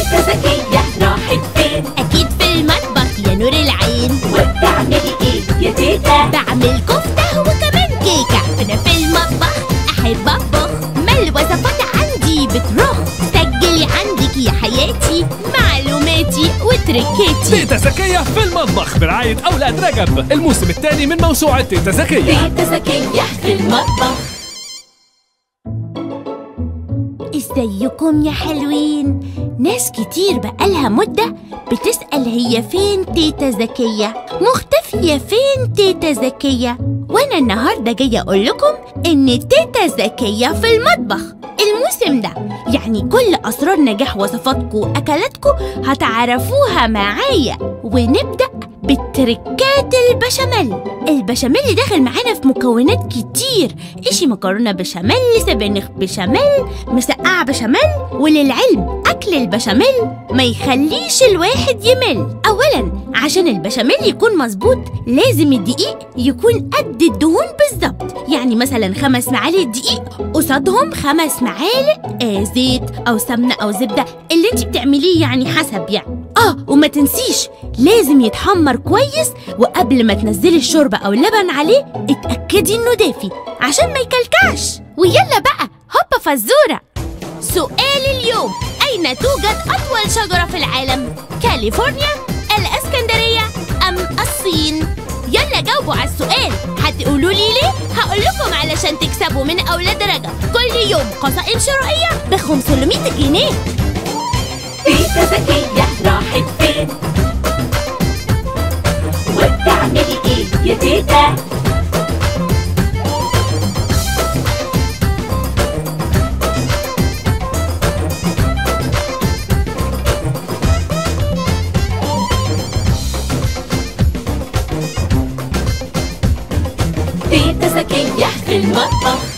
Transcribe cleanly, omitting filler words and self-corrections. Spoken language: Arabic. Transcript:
تيتا زكية راحت فين؟ أكيد في المطبخ يا نور العين. وبتعملي ايه يا تيتا؟ بعمل كفتة وكمان كيكة. أنا في المطبخ أحب أطبخ، ما الوصفات عندي بترخ. سجلي عندك يا حياتي معلوماتي وتركاتي. تيتا زكية في المطبخ برعاية أولاد رجب، الموسم الثاني من موسوعة تيتا زكية. تيتا زكية في المطبخ. ازيكم يا حلوين؟ ناس كتير بقالها مدة بتسأل هي فين تيتا زكية؟ مختفية فين تيتا زكية؟ وانا النهاردة جاية اقول لكم ان تيتا زكية في المطبخ الموسم ده. يعني كل اسرار نجاح وصفاتكم واكلاتكم هتعرفوها معايا. ونبدأ بالتركات البشاميل. البشاميل داخل معانا في مكونات كتير، إشي مكرونة بشاميل، سبانخ بشاميل، مسقعة بشاميل. وللعلم أكل البشاميل ما يخليش الواحد يمل. أولاً عشان البشاميل يكون مظبوط لازم الدقيق يكون قد الدهون بالظبط. يعني مثلاً 5 معالق دقيق قصادهم 5 معالق زيت أو سمنة أو زبدة، اللي انت بتعمليه يعني حسب يعني. وما تنسيش لازم يتحمر كويس، وقبل ما تنزلي الشوربة أو اللبن عليه اتأكدي إنه دافي عشان ما يكلكعش. ويلا بقى هوبا فزورة. سؤال اليوم: أين توجد أطول شجرة في العالم؟ كاليفورنيا، الإسكندرية، أم الصين؟ يلا جاوبوا على السؤال. هتقولوا لي ليه؟ هقول لكم علشان تكسبوا من أولاد رجب كل يوم قصائم شرائية ب500 جنيه. تيتا زكية راحت فين؟ وبتعملي ايه يا تيتا؟ تيتا زكية في المطبخ.